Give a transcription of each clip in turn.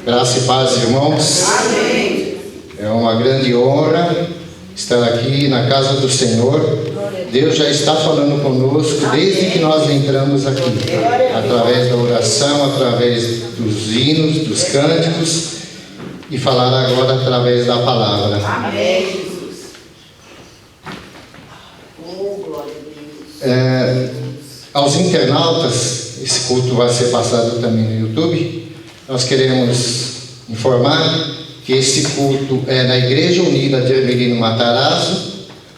Graça e paz, irmãos. Amém. É uma grande honra estar aqui na casa do Senhor. Deus já está falando conosco desde que nós entramos aqui, através da oração, através dos hinos, dos cânticos, e falar agora através da palavra. Amém, Jesus. Oh, glória a Deus. Aos internautas, esse culto vai ser passado também no YouTube. Nós queremos informar que esse culto é na Igreja Unida de Ermelino Matarazzo.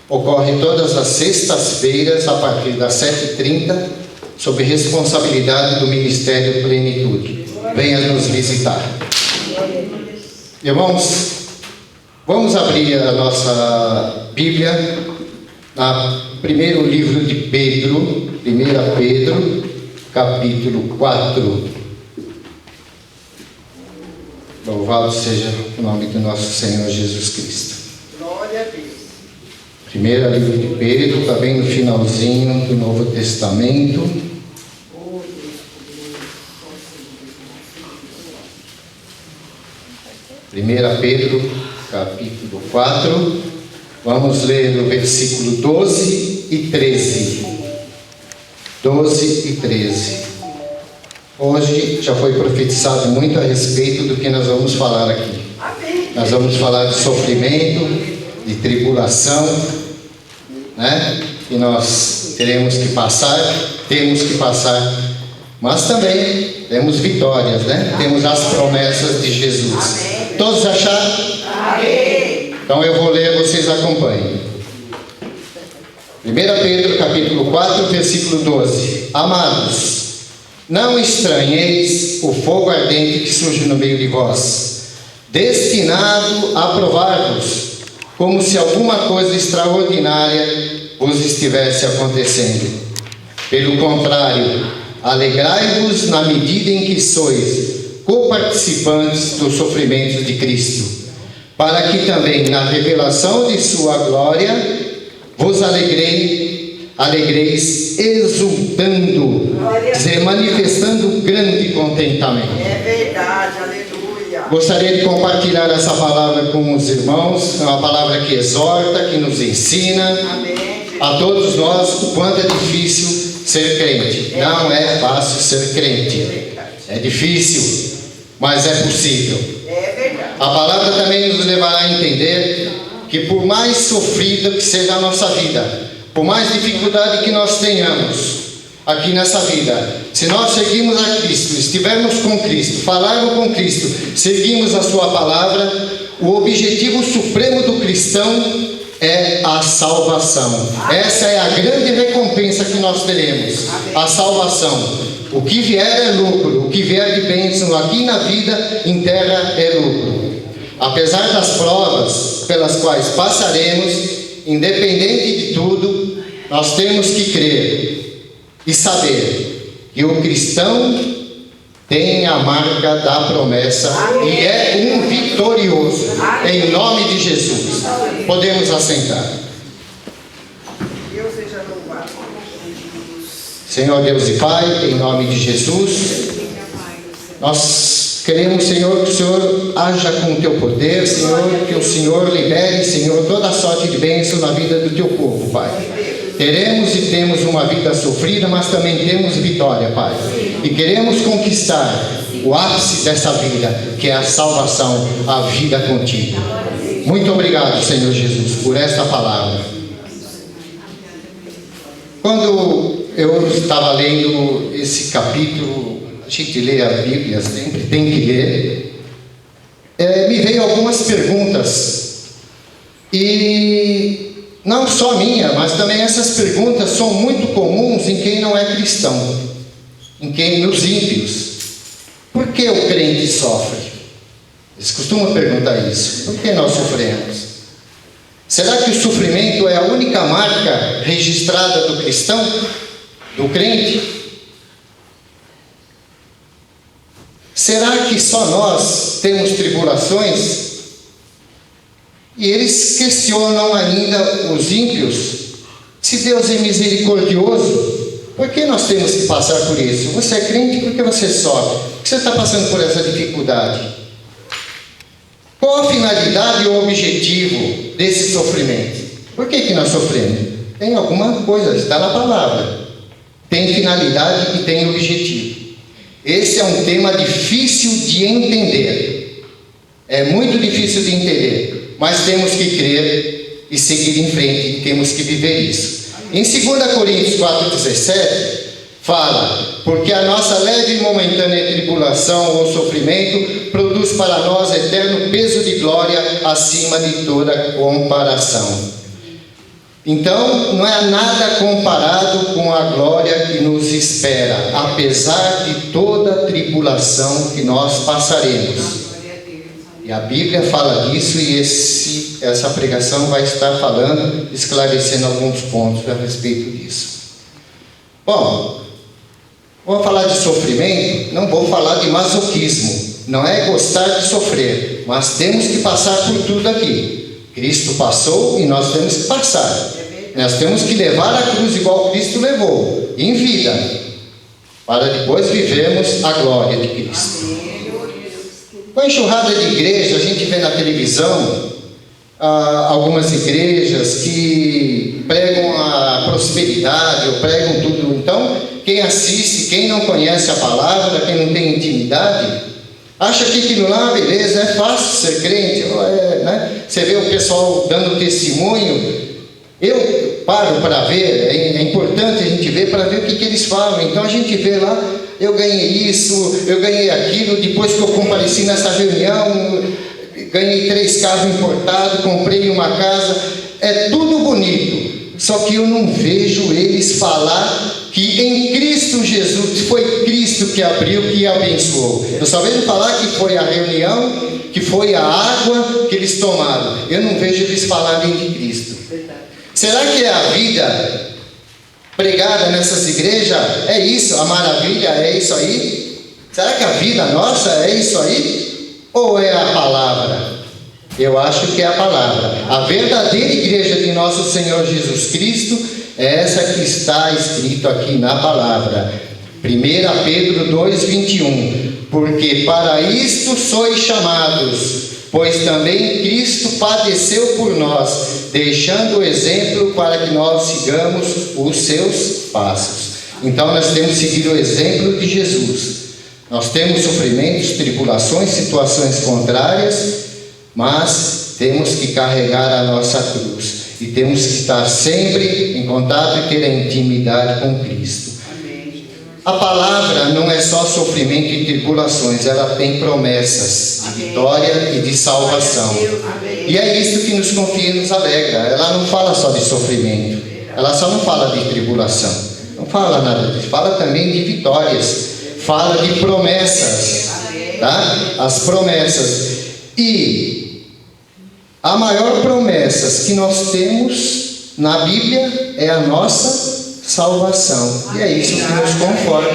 Ocorre todas as sextas-feiras, a partir das 7h30, sob responsabilidade do Ministério Plenitude. Venha nos visitar. Irmãos, vamos abrir a nossa Bíblia no primeiro livro de Pedro, 1 Pedro, capítulo 4. Louvado seja o nome do nosso Senhor Jesus Cristo. Glória a Deus. Primeiro livro de Pedro, está bem no finalzinho do Novo Testamento. Oh, Deus. 1 Pedro, capítulo 4. Vamos ler no versículo 12 e 13. 12 e 13. Hoje já foi profetizado muito a respeito do que nós vamos falar aqui. Amém. Nós vamos falar de sofrimento, de tribulação, né? Que nós temos que passar, mas também temos vitórias, né? Temos as promessas de Jesus. Todos acharam? Amém. Então eu vou ler, vocês acompanhem. 1 Pedro capítulo 4, versículo 12. Amados, não estranheis o fogo ardente que surge no meio de vós, destinado a provar-vos, como se alguma coisa extraordinária vos estivesse acontecendo. Pelo contrário, alegrai-vos na medida em que sois coparticipantes dos sofrimentos de Cristo, para que também na revelação de sua glória vos alegreis exultando, manifestando grande contentamento. É verdade, aleluia. Gostaria de compartilhar essa palavra com os irmãos. É uma palavra que exorta, que nos ensina Amém. a todos nós o quanto é difícil ser crente. Não é fácil ser crente. É difícil, mas é possível. É verdade. A palavra também nos levará a entender que por mais sofrida que seja a nossa vida, por mais dificuldade que nós tenhamos aqui nessa vida, se nós seguirmos a Cristo, estivermos com Cristo, falarmos com Cristo, seguimos a sua palavra, o objetivo supremo do cristão é a salvação. Essa é a grande recompensa que nós teremos, a salvação. O que vier é lucro, o que vier de bênção aqui na vida, em terra é lucro. Apesar das provas pelas quais passaremos, independente de tudo, nós temos que crer e saber que o cristão tem a marca da promessa. Amém. E é um vitorioso. Amém. Em nome de Jesus. Podemos assentar. Deus seja louvado. Senhor Deus e Pai, em nome de Jesus, nós queremos, Senhor, que o Senhor haja com o Teu poder, Senhor, que o Senhor libere, Senhor, toda a sorte de bênção na vida do Teu povo, Pai. Teremos e temos uma vida sofrida, mas também temos vitória, Pai. E queremos conquistar o ápice dessa vida, que é a salvação, a vida contigo. Muito obrigado, Senhor Jesus, por esta palavra. Quando eu estava lendo esse capítulo, a gente lê a Bíblia sempre, tem que ler, me veio algumas perguntas. E não só minha, mas também essas perguntas são muito comuns em quem não é cristão, nos ímpios. Por que o crente sofre? Eles costumam perguntar isso. Por que nós sofremos? Será que o sofrimento é a única marca registrada do cristão, do crente? Será que só nós temos tribulações? E eles questionam ainda os ímpios. Se Deus é misericordioso, por que nós temos que passar por isso? Você é crente, por que você sofre? Por que você está passando por essa dificuldade? Qual a finalidade e o objetivo desse sofrimento? Por que nós sofremos? Tem alguma coisa, está na palavra. Tem finalidade e tem objetivo. Esse é um tema difícil de entender. É muito difícil de entender. Mas temos que crer e seguir em frente. E temos que viver isso. Em 2 Coríntios 4,17, fala: porque a nossa leve e momentânea tribulação ou sofrimento produz para nós eterno peso de glória acima de toda comparação. Então, não é nada comparado com a glória que nos espera, apesar de toda a tribulação que nós passaremos. E a Bíblia fala disso, e essa pregação vai estar falando, esclarecendo alguns pontos a respeito disso. Bom, vou falar de sofrimento, não vou falar de masoquismo. Não é gostar de sofrer, mas temos que passar por tudo aqui. Cristo passou e nós temos que passar. Nós temos que levar a cruz igual Cristo levou, em vida, para depois vivermos a glória de Cristo. Com a enxurrada de igreja, a gente vê na televisão algumas igrejas que pregam a prosperidade, ou pregam tudo. Então, quem assiste, quem não conhece a palavra, quem não tem intimidade, acha que aquilo lá, beleza, é fácil ser crente, né? Você vê o pessoal dando testemunho. Eu paro para ver, é importante a gente ver para ver o que eles falam. Então a gente vê lá: eu ganhei isso, eu ganhei aquilo, depois que eu compareci nessa reunião, ganhei 3 carros importados, comprei uma casa. É tudo bonito, só que eu não vejo eles falar que em Cristo Jesus, foi Cristo que abriu, que abençoou. Eu só vejo falar que foi a reunião, que foi a água que eles tomaram. Eu não vejo eles falarem de Cristo. Será que é a vida pregada nessas igrejas? É isso, a maravilha é isso aí? Será que a vida nossa é isso aí? Ou é a palavra? Eu acho que é a palavra. A verdadeira igreja de nosso Senhor Jesus Cristo é essa que está escrito aqui na palavra. 1 Pedro 2,21. Porque para isto sois chamados, pois também Cristo padeceu por nós, deixando o exemplo para que nós sigamos os seus passos. Então nós temos que seguir o exemplo de Jesus. Nós temos sofrimentos, tribulações, situações contrárias, mas temos que carregar a nossa cruz. E temos que estar sempre em contato e ter a intimidade com Cristo. A palavra não é só sofrimento e tribulações, ela tem promessas de vitória e de salvação. E é isso que nos confia e nos alegra. Ela não fala só de sofrimento, ela só não fala de tribulação, não fala nada disso, fala também de vitórias, fala de promessas, tá? As promessas. E a maior promessa que nós temos na Bíblia é a nossa salvação. E é isso que nos conforta.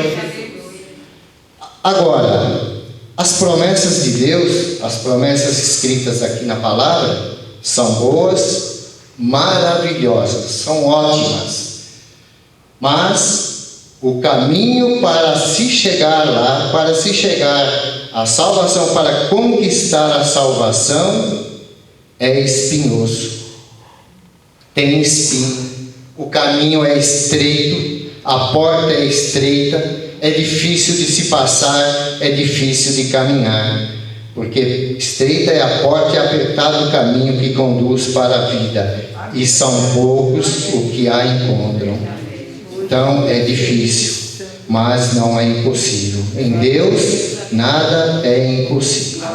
Agora, as promessas de Deus, as promessas escritas aqui na palavra, são boas, maravilhosas, são ótimas. Mas o caminho para se chegar lá, para se chegar à salvação, para conquistar a salvação, é espinhoso. Tem espinho. O caminho é estreito, a porta é estreita, é difícil de se passar, é difícil de caminhar, porque estreita é a porta e apertado o caminho que conduz para a vida, e são poucos o que a encontram. Então é difícil, mas não é impossível. Em Deus nada é impossível.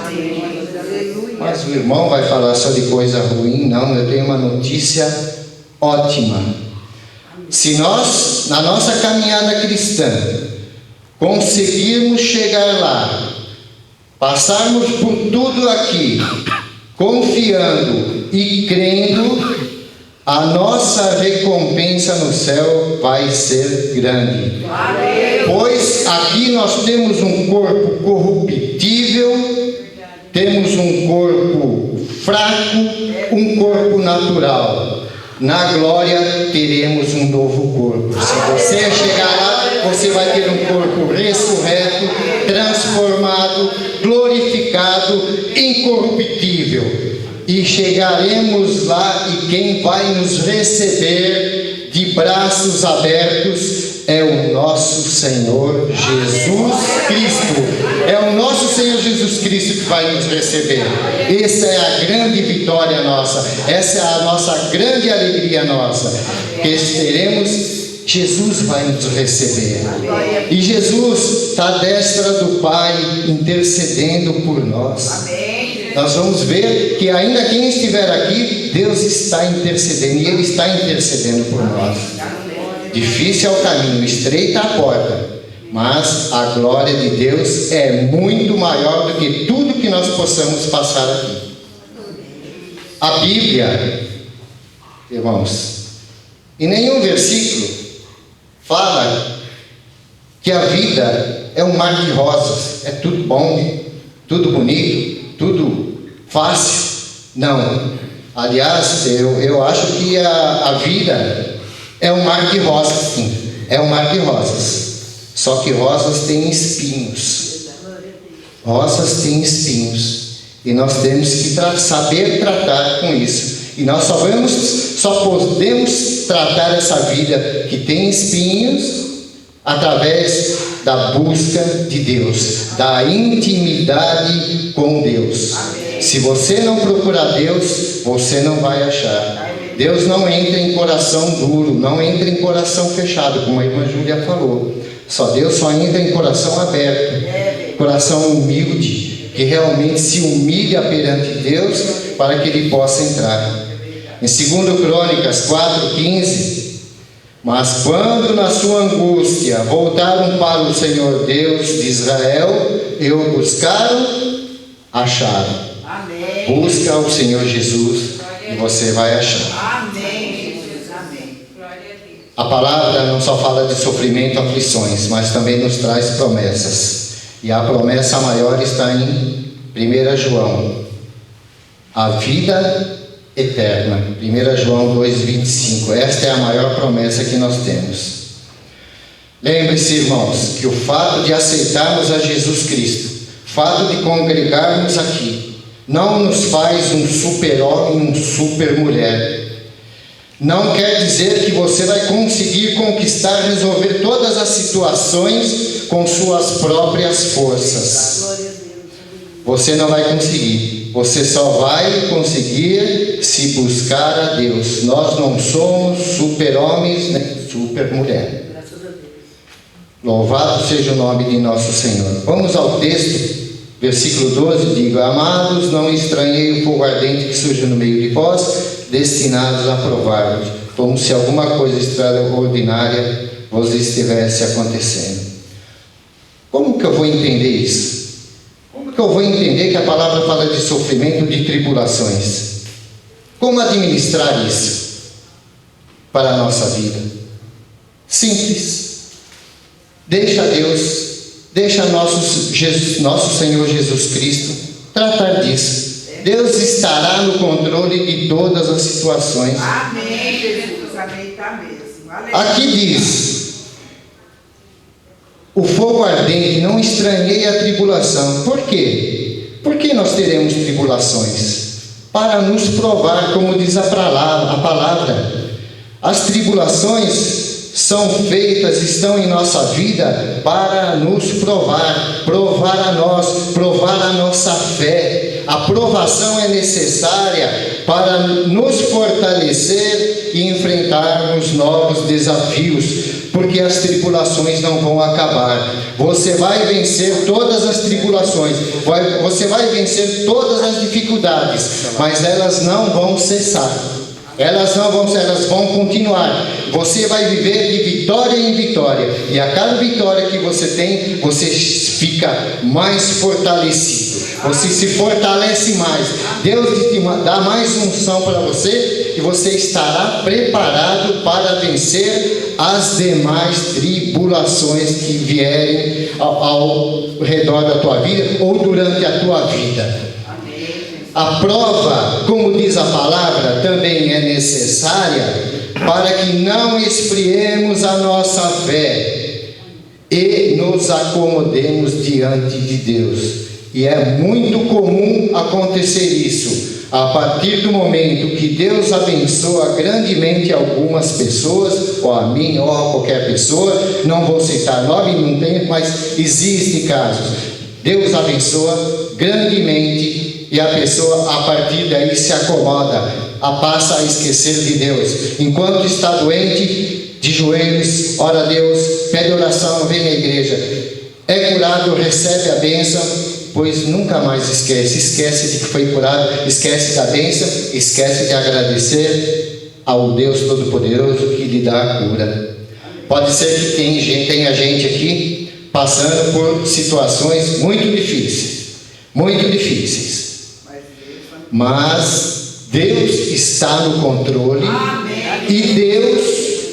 Mas o irmão vai falar só de coisa ruim? Não, eu tenho uma notícia ótima. Se nós, na nossa caminhada cristã, conseguirmos chegar lá, passarmos por tudo aqui, confiando e crendo, a nossa recompensa no céu vai ser grande. Pois aqui nós temos um corpo corruptível, temos um corpo fraco, um corpo natural. Na glória teremos um novo corpo. Se você chegar lá, você vai ter um corpo ressurreto, transformado, glorificado. glorificado, incorruptível. E chegaremos lá e quem vai nos receber de braços abertos é o nosso Senhor Jesus Cristo. É o nosso Senhor Jesus Cristo que vai nos receber. Essa é a grande vitória nossa. Essa é a nossa grande alegria nossa. Que teremos, Jesus vai nos receber. E Jesus está à destra do Pai, intercedendo por nós. Nós vamos ver que ainda quem estiver aqui, Deus está intercedendo. E Ele está intercedendo por nós. Difícil é o caminho, estreita a porta, mas a glória de Deus é muito maior do que tudo que nós possamos passar aqui. A Bíblia, irmãos, em nenhum versículo fala que a vida é um mar de rosas, é tudo bom, tudo bonito, tudo fácil. Não. Aliás, eu acho que a vida é um mar de rosas, sim. É um mar de rosas. Só que rosas têm espinhos. Rosas têm espinhos. E nós temos que saber tratar com isso. E nós só podemos tratar essa vida que tem espinhos através da busca de Deus, da intimidade com Deus. Se você não procurar Deus, você não vai achar. Deus não entra em coração duro, não entra em coração fechado, como a irmã Júlia falou. Deus só entra em coração aberto, coração humilde, que realmente se humilha perante Deus para que Ele possa entrar. Em 2 Crônicas 4:15, mas quando na sua angústia voltaram para o Senhor Deus de Israel, e o buscaram, acharam. Amém. Busca o Senhor Jesus e você vai achar. Amém, Jesus. Amém. A palavra não só fala de sofrimento e aflições, mas também nos traz promessas. E a promessa maior está em 1 João. A vida eterna. 1 João 2:25. Esta é a maior promessa que nós temos. Lembre-se, irmãos, que o fato de aceitarmos a Jesus Cristo, o fato de congregarmos aqui, não nos faz um super-homem, um super-mulher. Não quer dizer que você vai conseguir conquistar, resolver todas as situações com suas próprias forças. Você não vai conseguir. Você só vai conseguir se buscar a Deus. Nós não somos super-homens nem super-mulher. Louvado seja o nome de nosso Senhor. Vamos ao texto. Versículo 12, digo: amados, não estranhei o fogo ardente que surge no meio de vós, destinados a provar-vos, como se alguma coisa extraordinária vos estivesse acontecendo. Como que eu vou entender isso? Como que eu vou entender que a palavra fala de sofrimento, de tribulações? Como administrar isso para a nossa vida? Simples. Deixa Deus, deixa nosso Senhor Jesus Cristo tratar disso. Deus estará no controle de todas as situações. Amém, Jesus. Amém, tá mesmo. Aleluia. Aqui diz: o fogo ardente, não estranhei a tribulação. Por quê? Por que nós teremos tribulações? Para nos provar, como diz a palavra. As tribulações são feitas, estão em nossa vida para nos provar a nós, provar a nossa fé. A provação é necessária para nos fortalecer e enfrentarmos novos desafios, porque as tribulações não vão acabar. Você vai vencer todas as tribulações, você vai vencer todas as dificuldades, mas elas não vão cessar. Elas vão continuar. Você vai viver de vitória em vitória. E a cada vitória que você tem, você fica mais fortalecido. Você se fortalece mais. Deus te dá mais unção para você e você estará preparado para vencer as demais tribulações que vierem ao redor da tua vida ou durante a tua vida. A prova, como diz a palavra, também é necessária para que não esfriemos a nossa fé e nos acomodemos diante de Deus. E é muito comum acontecer isso. A partir do momento que Deus abençoa grandemente algumas pessoas, ou a mim, ou a qualquer pessoa, não vou citar nome, não tem, mas existem casos. Deus abençoa grandemente e a pessoa, a partir daí, se acomoda, passa a esquecer de Deus. Enquanto está doente, de joelhos, ora a Deus, pede oração, vem à igreja. É curado, recebe a bênção, pois nunca mais esquece de que foi curado, esquece da bênção, esquece de agradecer ao Deus Todo-Poderoso que lhe dá a cura. Pode ser que tenha gente aqui passando por situações muito difíceis, mas Deus está no controle. E Deus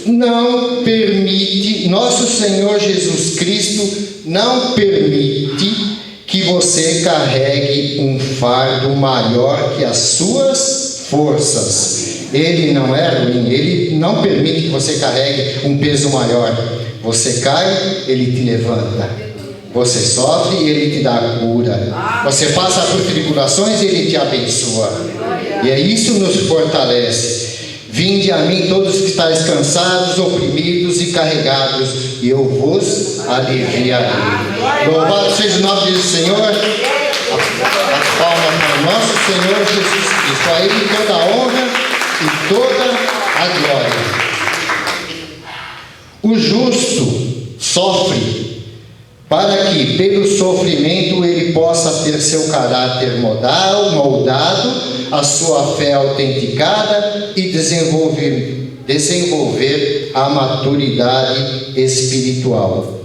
não permite, nosso Senhor Jesus Cristo não permite que você carregue um fardo maior que as suas forças. Ele não é ruim, Ele não permite que você carregue um peso maior. Você cai, Ele te levanta. Você sofre, Ele te dá a cura. Você passa por tribulações, Ele te abençoa. E é isso que nos fortalece. Vinde a mim todos que estáis cansados, oprimidos e carregados, e eu vos aliviarei. Louvado seja o nome do Senhor. As palmas para o nosso Senhor Jesus Cristo. A Ele toda a honra e toda a glória. O justo sofre para que pelo sofrimento ele possa ter seu caráter moldado, a sua fé autenticada e desenvolver a maturidade espiritual.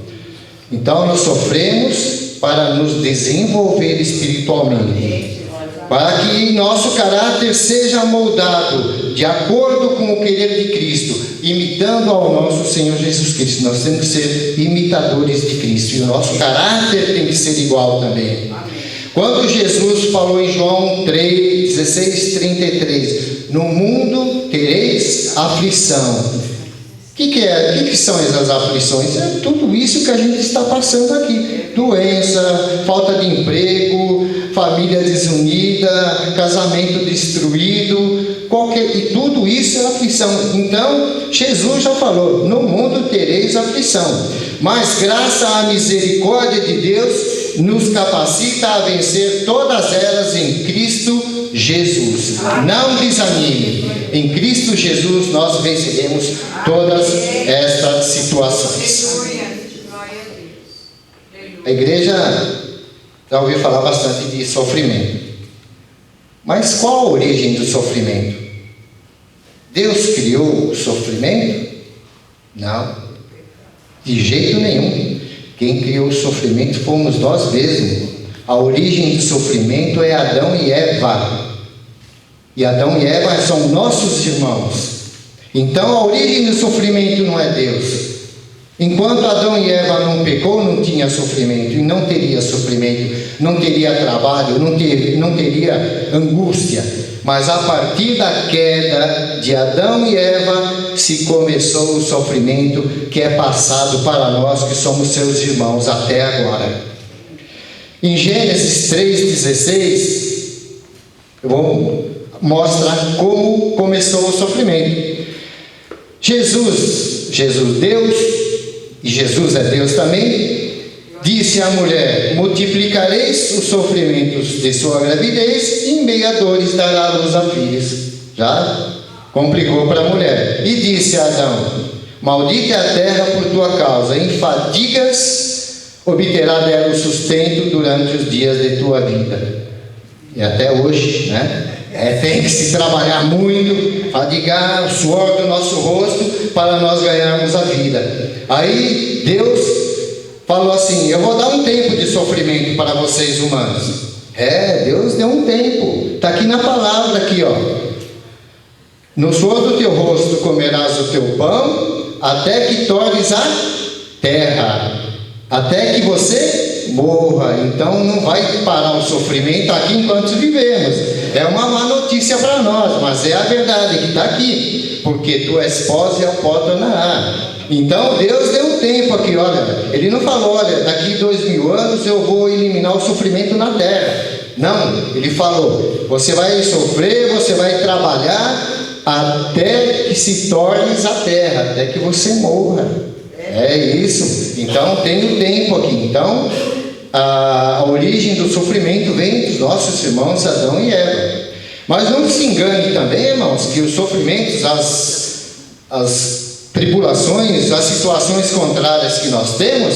Então nós sofremos para nos desenvolver espiritualmente, para que nosso caráter seja moldado de acordo com o querer de Cristo, imitando ao nosso Senhor Jesus Cristo. Nós temos que ser imitadores de Cristo e o nosso caráter tem que ser igual também. Quando Jesus falou em João 16:33, no mundo tereis aflição. O que são essas aflições? É tudo isso que a gente está passando aqui. Doença, falta de emprego, família desunida, casamento destruído, e tudo isso é aflição. Então, Jesus já falou, no mundo tereis aflição, mas graças à misericórdia de Deus nos capacita a vencer todas elas em Cristo Jesus. Não desanime. Em Cristo Jesus nós venceremos todas estas situações. A igreja já ouviu falar bastante de sofrimento. Mas qual a origem do sofrimento? Deus criou o sofrimento? Não, de jeito nenhum. Quem criou o sofrimento fomos nós mesmos. A origem do sofrimento é Adão e Eva. E Adão e Eva são nossos irmãos. Então a origem do sofrimento não é Deus. Enquanto Adão e Eva não pecou, não tinha sofrimento. E não teria sofrimento, não teria trabalho, não teria angústia. Mas a partir da queda de Adão e Eva, se começou o sofrimento que é passado para nós que somos seus irmãos até agora. Em Gênesis 3,16, mostra como começou o sofrimento. Jesus Deus, e Jesus é Deus também, disse à mulher: multiplicareis os sofrimentos de sua gravidez, e em meio a dores dará à luz a filhos. Já complicou para a mulher. E disse a Adão: maldita é a terra por tua causa, em fadigas obterá dela o sustento durante os dias de tua vida. E até hoje, né? Tem que se trabalhar muito, fadigar o suor do nosso rosto para nós ganharmos a vida. Aí Deus falou assim: eu vou dar um tempo de sofrimento para vocês humanos. Deus deu um tempo. Está aqui na palavra, aqui, ó. No suor do teu rosto comerás o teu pão, até que tornes a terra, até que você morra. Então não vai parar o sofrimento aqui enquanto vivemos. É uma má notícia para nós, mas é a verdade que está aqui, porque tu és pó e ao pó tornará. Então Deus deu um tempo aqui, olha, Ele não falou, olha, daqui 2000 anos eu vou eliminar o sofrimento na terra. Não, Ele falou, você vai sofrer, você vai trabalhar até que se tornes a terra, até que você morra. É isso. Então tem o tempo aqui. Então a origem do sofrimento vem dos nossos irmãos Adão e Eva. Mas não se engane também, irmãos, que os sofrimentos, as tribulações, as situações contrárias que nós temos,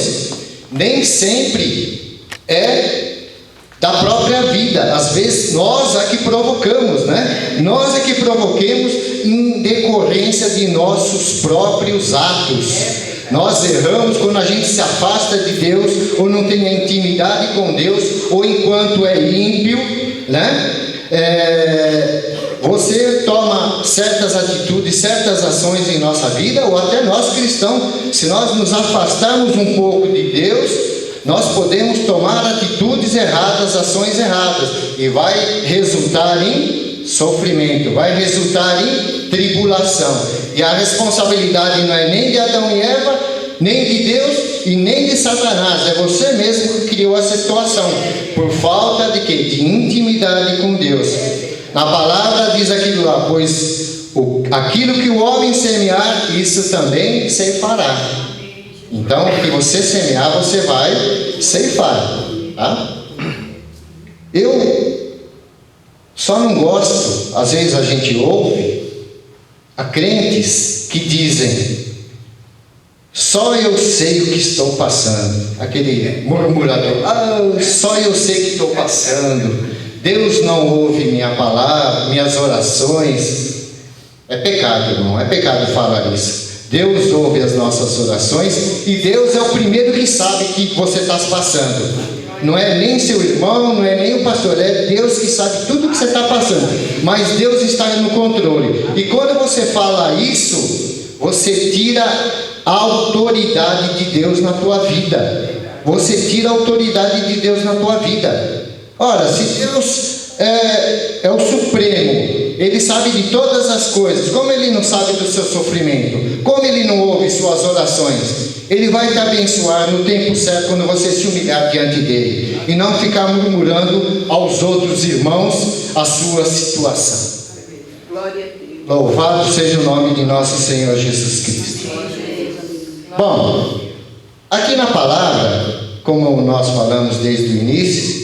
nem sempre é da própria vida. Às vezes nós é que provocamos, né? Nós é que provoquemos em decorrência de nossos próprios atos. Nós erramos quando a gente se afasta de Deus, ou não tem a intimidade com Deus, ou enquanto é ímpio, né? Você toma certas atitudes, certas ações em nossa vida, ou até nós cristãos, se nós nos afastarmos um pouco de Deus, nós podemos tomar atitudes erradas, ações erradas, e vai resultar em sofrimento, vai resultar em tribulação. E a responsabilidade não é nem de Adão e Eva, nem de Deus e nem de Satanás. É você mesmo que criou essa situação, por falta de quê? De intimidade com Deus. Na palavra diz aquilo lá, pois aquilo que o homem semear, isso também ceifará. Então, o que você semear, você vai ceifar, tá? Eu só não gosto, às vezes a gente ouve a crentes que dizem, só eu sei o que estou passando. Aquele murmurador, só eu sei o que estou passando. Deus não ouve minha palavra, minhas orações. É pecado, irmão, é pecado falar isso. Deus ouve as nossas orações e Deus é o primeiro que sabe o que você está passando. Não é nem seu irmão, não é nem o pastor, é Deus que sabe tudo que você está passando. Mas Deus está no controle. E quando você fala isso, você tira a autoridade de Deus na tua vida. Você tira a autoridade de Deus na tua vida. Ora, se Deus é o Supremo, Ele sabe de todas as coisas, como Ele não sabe do seu sofrimento? Como Ele não ouve suas orações? Ele vai te abençoar no tempo certo, quando você se humilhar diante dEle, e não ficar murmurando aos outros irmãos a sua situação. Louvado seja o nome de nosso Senhor Jesus Cristo. Bom, aqui na palavra, como nós falamos desde o início,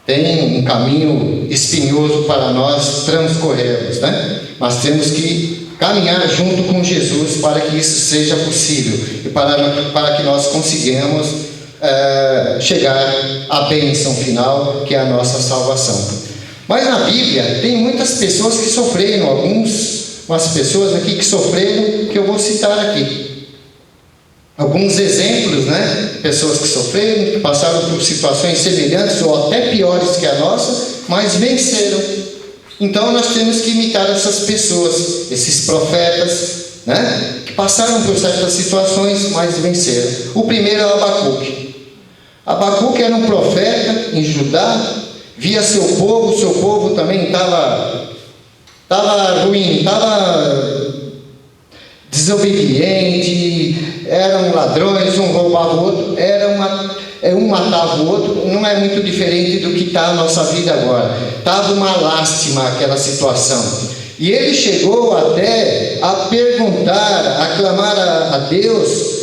tem um caminho espinhoso para nós transcorrermos, né? Mas temos que caminhar junto com Jesus para que isso seja possível e para que nós consigamos chegar à bênção final, que é a nossa salvação. Mas na Bíblia tem muitas pessoas que sofreram, umas pessoas aqui que sofreram, que eu vou citar aqui. Alguns exemplos, né? Pessoas que sofreram, que passaram por situações semelhantes ou até piores que a nossa, mas venceram. Então nós temos que imitar essas pessoas, esses profetas, né? Que passaram por certas situações, mas venceram. O primeiro é Abacuque. Abacuque era um profeta em Judá, via seu povo também estava ruim, estava desobediente, eram ladrões, um roubava o outro, um matava o outro. Não é muito diferente do que está a nossa vida agora. Estava uma lástima aquela situação. E ele chegou até a perguntar, a clamar a Deus.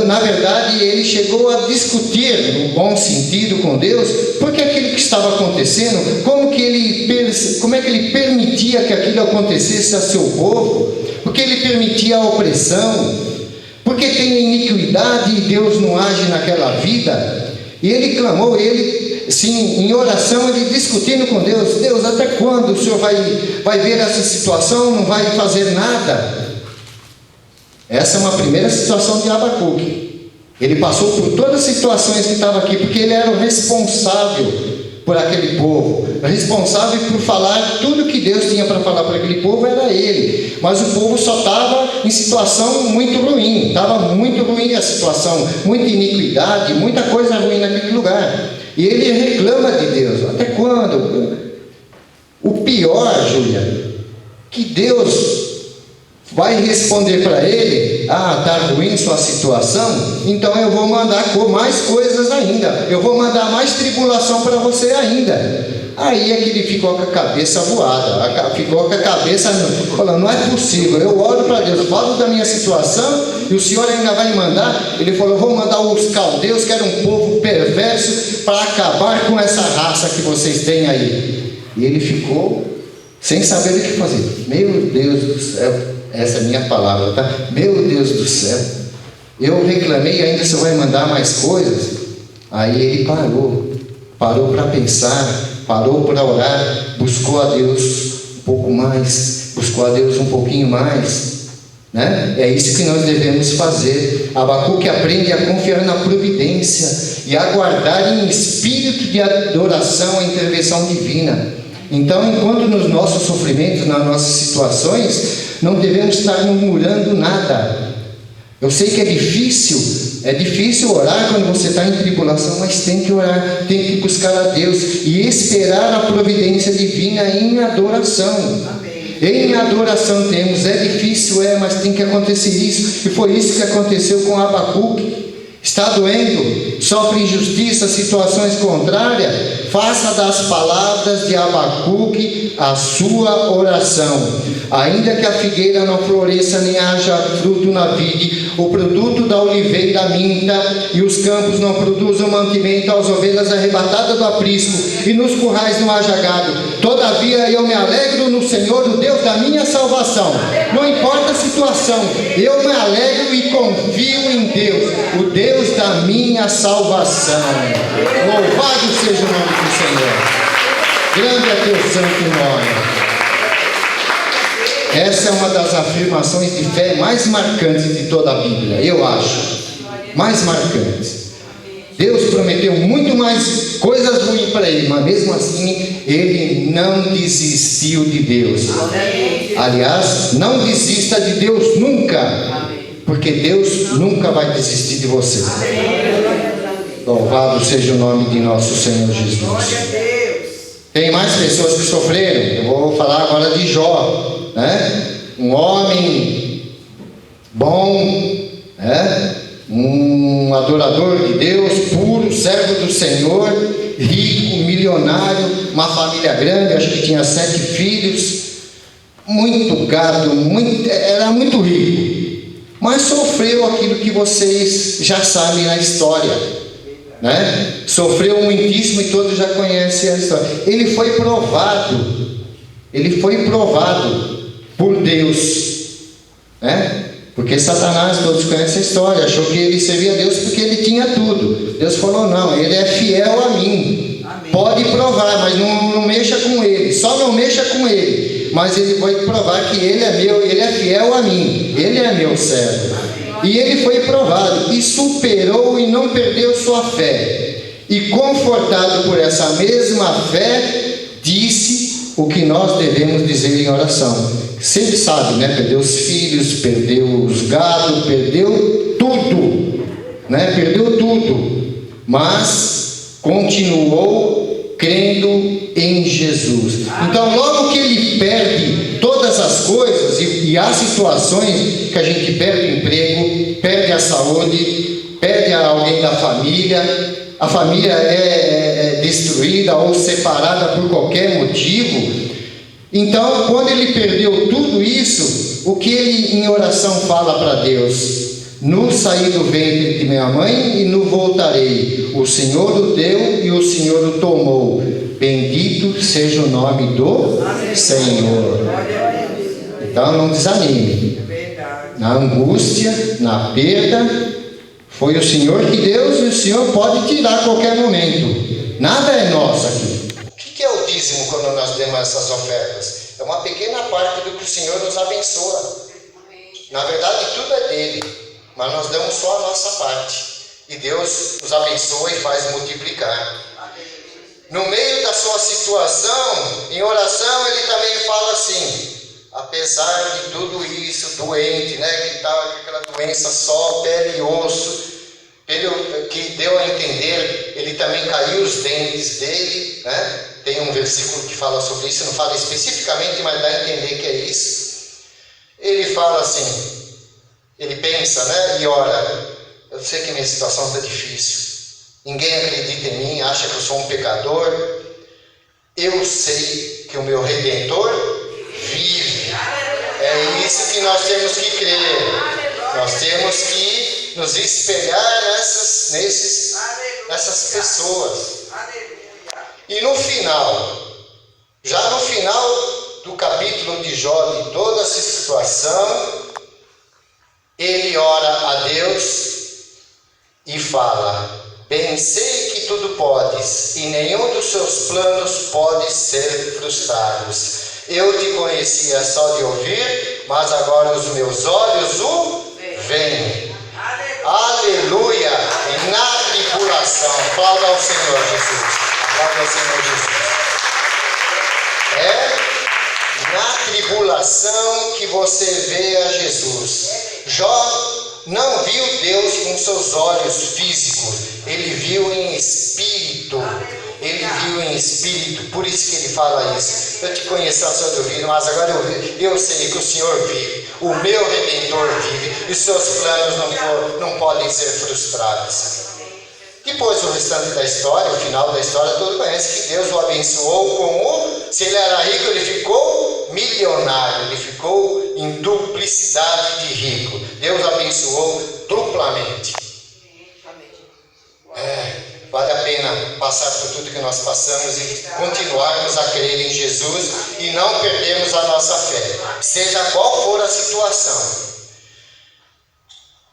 Na verdade, ele chegou a discutir, no bom sentido, com Deus, porque aquilo que estava acontecendo, como é que ele permitia que aquilo acontecesse a seu povo, porque ele permitia a opressão, porque tem iniquidade e Deus não age naquela vida. E ele clamou, sim, em oração, ele discutindo com Deus, Deus, até quando o Senhor vai ver essa situação, não vai fazer nada? Essa é uma primeira situação de Abacuque. Ele passou por todas as situações que estavam aqui, porque ele era o responsável por aquele povo. Responsável por falar tudo que Deus tinha para falar para aquele povo era ele. Mas o povo só estava em situação muito ruim. Estava muito ruim a situação. Muita iniquidade, muita coisa ruim naquele lugar. E ele reclama de Deus. Até quando? O pior, Júlia, que Deus vai responder para ele: ah, está ruim sua situação? Então eu vou mandar mais coisas ainda. Eu vou mandar mais tribulação para você ainda. Aí é que ele ficou com a cabeça voada. Ficou com a cabeça falando: não é possível. Eu oro para Deus, falo da minha situação e o Senhor ainda vai mandar. Ele falou: vou mandar os caldeus, que era um povo perverso, para acabar com essa raça que vocês têm aí. E ele ficou sem saber o que fazer. Meu Deus do céu. Essa é a minha palavra, tá? Meu Deus do céu. Eu reclamei, ainda você vai mandar mais coisas? Aí ele parou para pensar, parou para orar, buscou a Deus um pouco mais, buscou a Deus um pouquinho mais, né? É isso que nós devemos fazer. Abacuque aprende a confiar na providência e aguardar em espírito de adoração a intervenção divina. Então, enquanto nos nossos sofrimentos, nas nossas situações, não devemos estar murmurando nada. Eu sei que é difícil orar quando você está em tribulação, mas tem que orar, tem que buscar a Deus e esperar a providência divina em adoração. Amém. Em adoração temos, é difícil, mas tem que acontecer isso, e foi isso que aconteceu com Abacuque. Está doendo, sofre injustiça, situações contrárias, faça das palavras de Abacuque a sua oração. Ainda que a figueira não floresça, nem haja fruto na vide, o produto da oliveira minta, e os campos não produzam mantimento, as ovelhas arrebatadas do aprisco, e nos currais não haja gado. Todavia eu me alegro no Senhor, o Deus da minha salvação. Não importa a situação, eu me alegro e confio em Deus, o Deus da minha salvação. Louvado seja o nome do Senhor. Grande é teu santo nome. Essa é uma das afirmações de fé mais marcantes de toda a Bíblia, eu acho. Mais marcantes. Deus prometeu muito mais coisas ruins para ele, mas mesmo assim, ele não desistiu de Deus. Aliás, não desista de Deus nunca, porque Deus nunca vai desistir de você. Louvado seja o nome de nosso Senhor Jesus. Glória a Deus. Tem mais pessoas que sofreram. Eu vou falar agora de Jó, né? Um homem bom, né? Um adorador de Deus, puro, servo do Senhor, rico, milionário, uma família grande, acho que tinha 7 filhos, muito gado, era muito rico, mas sofreu aquilo que vocês já sabem na história, né? Sofreu muitíssimo e todos já conhecem a história. Ele foi provado por Deus, né? Porque Satanás, todos conhecem a história, achou que ele servia a Deus porque ele tinha tudo. Deus falou: não, ele é fiel a mim. Amém. Pode provar, mas não mexa com ele, só não mexa com ele, mas ele vai provar que ele é meu, ele é fiel a mim, ele é meu servo. E ele foi provado e superou e não perdeu sua fé, e confortado por essa mesma fé, disse o que nós devemos dizer em oração. Você sabe, né? Perdeu os filhos, perdeu os gados, perdeu tudo, né? Perdeu tudo, mas continuou crendo em Jesus. Então, logo que ele perde todas as coisas, e há situações que a gente perde o emprego, perde a saúde, perde alguém da família, a família é destruída ou separada por qualquer motivo. Então, quando ele perdeu tudo isso, o que ele em oração fala para Deus? No saí do ventre de minha mãe e no voltarei. O Senhor o deu e o Senhor o tomou. Bendito seja o nome do Senhor. Então não desanime. Na angústia, na perda, foi o Senhor que deu e o Senhor pode tirar a qualquer momento. Nada é nosso aqui. O que é o dízimo quando nós demos essas ofertas? É uma pequena parte do que o Senhor nos abençoa. Na verdade, tudo é dele, mas nós damos só a nossa parte. E Deus nos abençoa e faz multiplicar. No meio da sua situação, em oração, ele também fala assim: apesar de tudo isso, doente, né, que estava com aquela doença só, pele e osso, pelo que deu a entender, ele também caiu os dentes dele, né? Tem um versículo que fala sobre isso, não fala especificamente, mas dá a entender que é isso. Ele fala assim, ele pensa, né, e ora: eu sei que minha situação está difícil, ninguém acredita em mim, acha que eu sou um pecador. Eu sei que o meu Redentor vive. É isso que nós temos que crer. Nós temos que nos espelhar nessas pessoas. E no final, já no final do capítulo de Jó, de toda essa situação, ele ora a Deus e fala: bem sei que tudo podes, e nenhum dos seus planos pode ser frustrados. Eu te conhecia só de ouvir, mas agora os meus olhos o veem. Aleluia! E na tribulação, aplauda ao Senhor Jesus. Aplauda ao Senhor Jesus. É na tribulação que você vê a Jesus. Jó não viu Deus com seus olhos físicos, ele viu em espírito. Ele viu em espírito, por isso que ele fala isso. Eu te conheço só de ouvir, mas agora eu sei que o Senhor vive, o meu Redentor vive, e os seus planos não podem ser frustrados. Depois o restante da história, o final da história, todo conhece que Deus o abençoou com se ele era rico, ele ficou milionário, ele ficou em duplicidade de rico. Deus abençoou duplamente. Vale a pena passar por tudo que nós passamos e continuarmos a crer em Jesus e não perdermos a nossa fé, seja qual for a situação.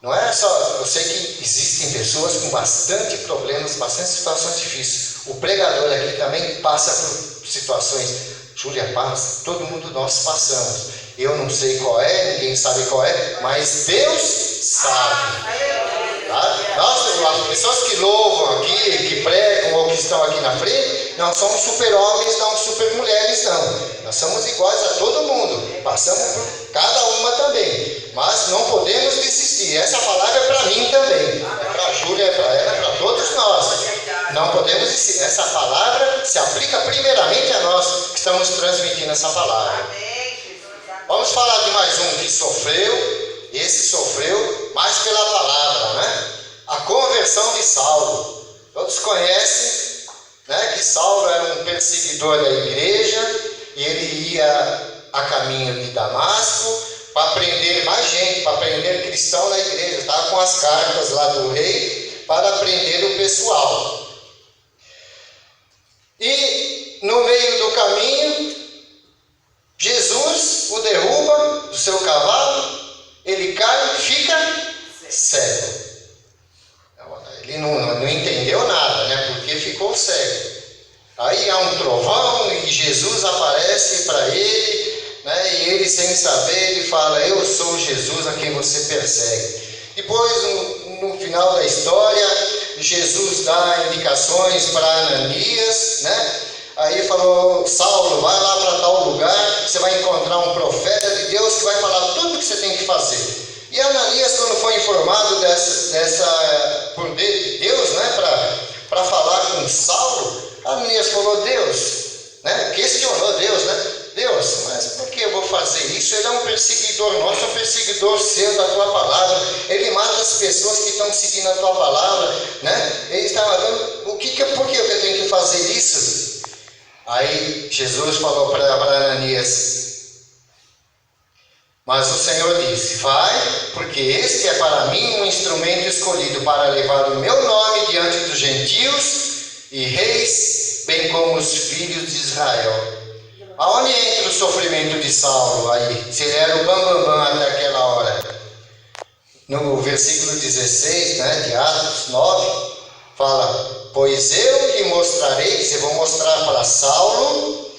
Não é só, eu sei que existem pessoas com bastante problemas, bastante situações difíceis. O pregador aqui também passa por situações, Júlia passa, todo mundo nós passamos. Eu não sei qual é, ninguém sabe qual é, mas Deus sabe. Tá? Nós, as pessoas que louvam aqui, que pregam ou que estão aqui na frente, não somos super-homens, não super-mulheres, não. Nós somos iguais a todo mundo, passamos por cada uma também, mas não podemos desistir. Essa palavra é para mim também, é para a Júlia, é para ela, é para todos nós. Não podemos desistir. Essa palavra se aplica primeiramente a nós que estamos transmitindo essa palavra. Vamos falar de mais um que sofreu. Esse sofreu mais pela palavra, né? A conversão de Saulo. Todos conhecem, né, que Saulo era um perseguidor da igreja e ele ia a caminho de Damasco para prender mais gente, para prender cristão na igreja. Estava com as cartas lá do rei para prender o pessoal. E no meio do caminho, Jesus o derruba do seu cavalo. Ele cai e fica cego. Ele não entendeu nada, né? Porque ficou cego. Aí há um trovão e Jesus aparece para ele, né? E ele, sem saber, ele fala: eu sou Jesus a quem você persegue. Depois, no final da história, Jesus dá indicações para Ananias, né? Aí falou: Saulo, vai lá para tal lugar, você vai encontrar um profeta de Deus que vai falar tudo o que você tem que fazer. E Ananias, quando foi informado por Deus, né, para falar com Saulo, Ananias falou: Deus, né, questionou Deus, né? Deus, mas por que eu vou fazer isso? Ele é um perseguidor nosso, um perseguidor seu da tua palavra. Ele mata as pessoas que estão seguindo a tua palavra, né? Ele está falando: por que eu tenho que fazer isso? Aí Jesus falou para Ananias: mas o Senhor disse: vai, porque este é para mim um instrumento escolhido para levar o meu nome diante dos gentios e reis, bem como os filhos de Israel. Aonde entra o sofrimento de Saulo aí? Se ele era o bambambam até aquela hora. No versículo 16, né, de Atos 9, fala: pois eu lhe mostrarei, eu vou mostrar para Saulo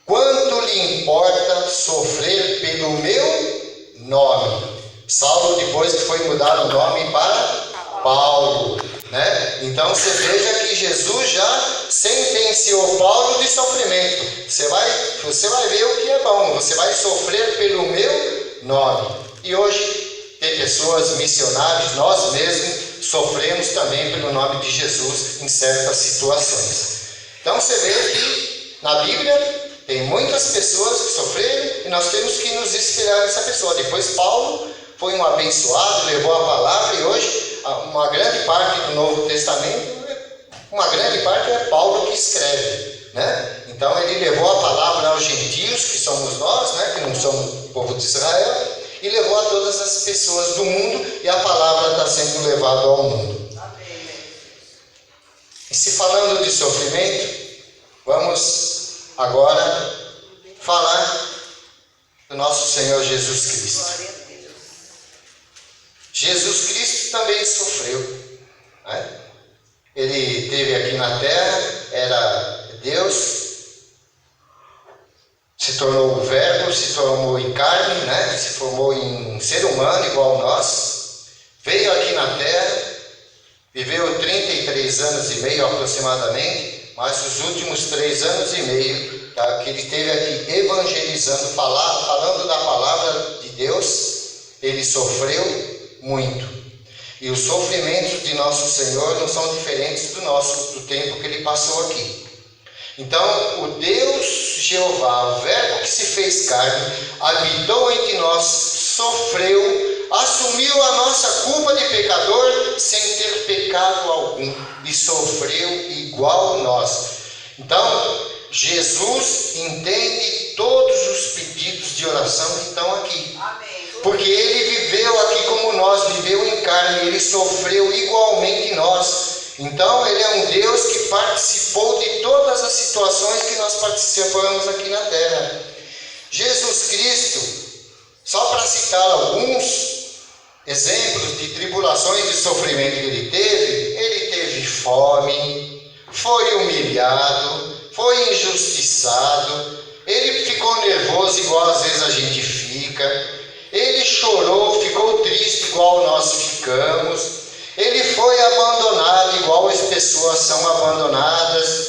quanto lhe importa sofrer pelo meu nome. Saulo, depois que foi mudar o nome para Paulo, né? Então você veja que Jesus já sentenciou Paulo de sofrimento. Você vai ver o que é bom, você vai sofrer pelo meu nome. E hoje tem pessoas, missionários, nós mesmos sofremos também pelo nome de Jesus em certas situações. Então você vê que na Bíblia tem muitas pessoas que sofreram e nós temos que nos espelhar nessa pessoa. Depois Paulo foi um abençoado, levou a palavra e hoje uma grande parte do Novo Testamento, uma grande parte é Paulo que escreve, né? Então ele levou a palavra aos gentios, que somos nós, né? Que não somos o povo de Israel, e levou a todas as pessoas do mundo e a palavra está sendo levada ao mundo. E se falando de sofrimento, vamos agora falar do nosso Senhor Jesus Cristo. Jesus Cristo também sofreu, né? Ele esteve aqui na terra, era Deus, se tornou o Verbo, se tornou em carne, né? Se formou em um ser humano igual a nós, veio aqui na terra, viveu 33 anos e meio aproximadamente, mas os últimos 3 anos e meio que ele esteve aqui evangelizando, falando da palavra de Deus, ele sofreu muito. E os sofrimentos de nosso Senhor não são diferentes do tempo que ele passou aqui. Então, o Deus Jeová, o Verbo que se fez carne, habitou entre nós, sofreu, assumiu a nossa culpa de pecador sem ter pecado algum e sofreu igual a nós. Então, Jesus entende todos os pedidos de oração que estão aqui. Amém. Porque ele viveu aqui como nós, viveu em carne, ele sofreu igualmente nós. Então ele é um Deus que participou de todas as situações que nós participamos aqui na terra. Jesus Cristo, só para citar alguns exemplos de tribulações e sofrimento que ele teve fome, foi humilhado, foi injustiçado, ele ficou nervoso igual às vezes a gente fica. Ele chorou, ficou triste igual nós ficamos. Ele foi abandonado igual as pessoas são abandonadas.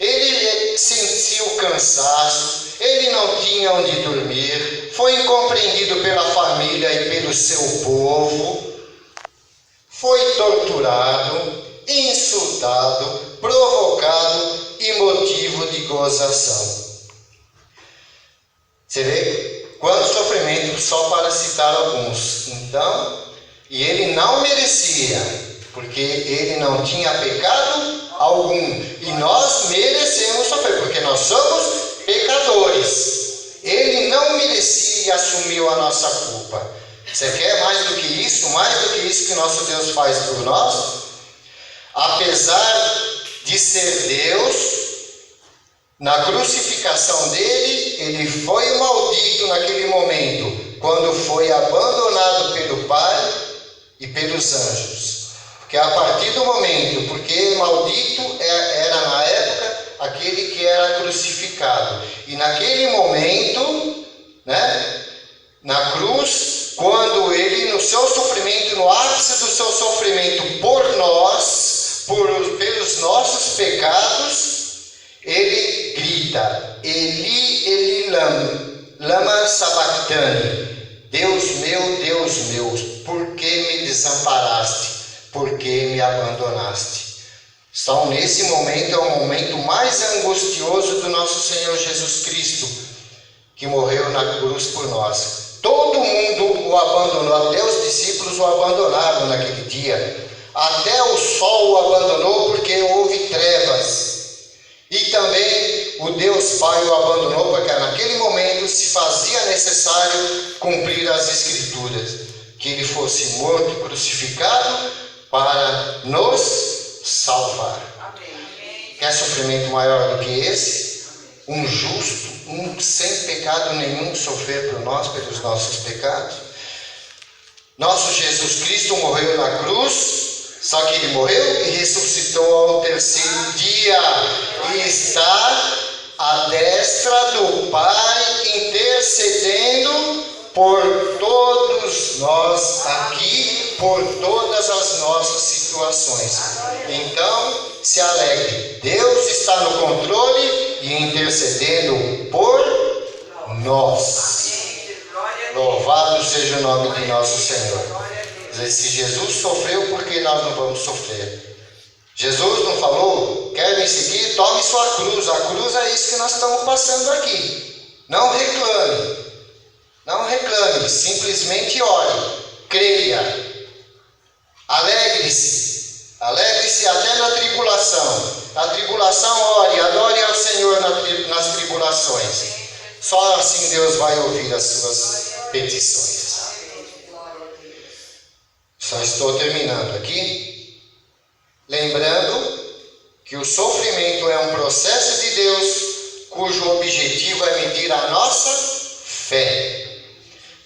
Ele sentiu cansaço. Ele não tinha onde dormir. Foi incompreendido pela família e pelo seu povo. Foi torturado, insultado, provocado e motivo de gozação. Você vê? Quanto sofrimento, só para citar alguns. Então, e ele não merecia, porque ele não tinha pecado algum. E nós merecemos sofrer, porque nós somos pecadores. Ele não merecia e assumiu a nossa culpa. Você quer mais do que isso? Mais do que isso que nosso Deus faz por nós? Apesar de ser Deus, na crucificação dele, ele foi maldito naquele momento, quando foi abandonado pelo Pai e pelos anjos. Porque a partir do momento, porque maldito era na época aquele que era crucificado. E naquele momento, né, na cruz, quando ele, no seu sofrimento, no ápice do seu sofrimento por nós, pelos nossos pecados, ele grita: Eli, Eli, lama sabachthani. Deus meu, por que me desamparaste? Por que me abandonaste? Então, nesse momento, é o momento mais angustioso do nosso Senhor Jesus Cristo, que morreu na cruz por nós. Todo mundo o abandonou, até os discípulos o abandonaram naquele dia. Até o sol o abandonou porque houve trevas. E também o Deus Pai o abandonou porque naquele momento se fazia necessário cumprir as Escrituras, que ele fosse morto e crucificado para nos salvar. Amém. Quer sofrimento maior do que esse? Um justo, um sem pecado nenhum, sofrer por nós, pelos nossos pecados. Nosso Jesus Cristo morreu na cruz. Só que ele morreu e ressuscitou ao terceiro dia e está à destra do Pai, intercedendo por todos nós aqui, por todas as nossas situações. situações. Então, se alegre. Deus está no controle e intercedendo por nós. Louvado seja o nome de nosso Senhor. Se Jesus sofreu, por que nós não vamos sofrer? Jesus não falou, quer me seguir? Tome sua cruz. A cruz é isso que nós estamos passando aqui. Não reclame. Não reclame. Simplesmente ore. Creia. Alegre-se. Alegre-se até na tribulação. Na tribulação, ore. Adore ao Senhor nas tribulações. Só assim Deus vai ouvir as suas petições. Só estou terminando aqui, lembrando que o sofrimento é um processo de Deus cujo objetivo é medir a nossa fé,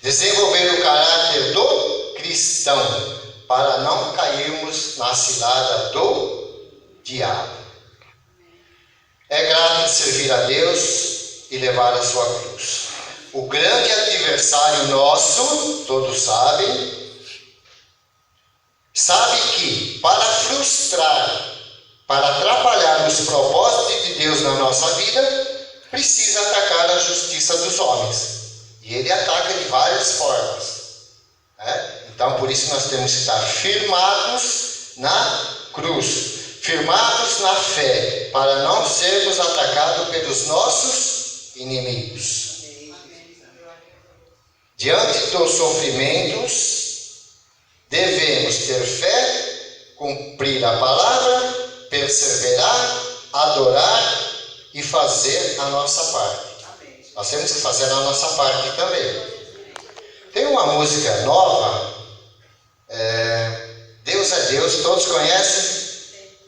desenvolver o caráter do cristão para não cairmos na cilada do diabo. É grato servir a Deus e levar a sua cruz. O grande adversário nosso, todos sabem, sabe que para frustrar, para atrapalhar os propósitos de Deus na nossa vida, precisa atacar a justiça dos homens. E ele ataca de várias formas. Então, por isso nós temos que estar firmados na cruz, firmados na fé, para não sermos atacados pelos nossos inimigos. Diante dos sofrimentos, devemos ter fé, cumprir a palavra, perseverar, adorar e fazer a nossa parte. Nós temos que fazer a nossa parte também. Tem uma música nova, Deus é Deus, todos conhecem?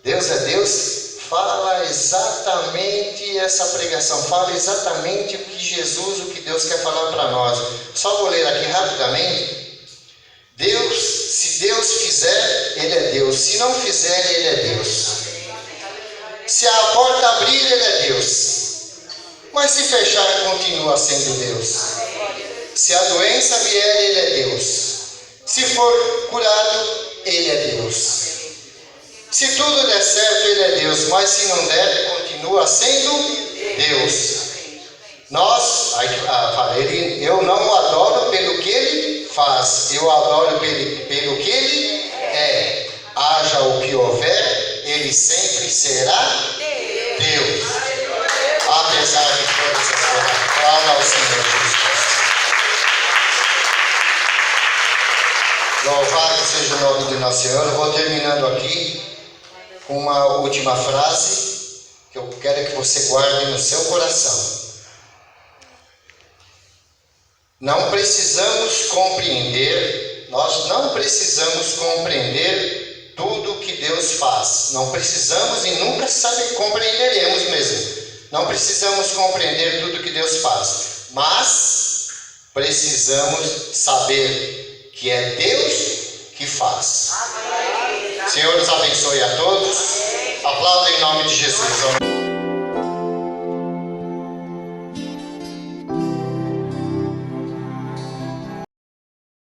Deus é Deus. Fala exatamente essa pregação, fala exatamente o que Jesus, o que Deus quer falar para nós. Só vou ler aqui rapidamente. Deus, se Deus fizer, Ele é Deus. Se não fizer, Ele é Deus. Se a porta abrir, Ele é Deus. Mas se fechar, continua sendo Deus. Se a doença vier, Ele é Deus. Se for curado, Ele é Deus. Se tudo der certo, Ele é Deus. Mas se não der, continua sendo Deus. Eu não o adoro pelo que Ele faz, eu adoro pelo que Ele é. Haja o que houver, Ele sempre será Deus. Apesar de todas as coisas, fala ao Senhor Jesus. Louvado seja o nome de nosso Senhor. Eu vou terminando aqui com uma última frase que eu quero que você guarde no seu coração. Nós não precisamos compreender tudo que Deus faz. Não precisamos e nunca compreenderemos mesmo. Não precisamos compreender tudo que Deus faz. Mas precisamos saber que é Deus que faz. Amém. Senhor nos abençoe a todos. Aplauda em nome de Jesus. Amém.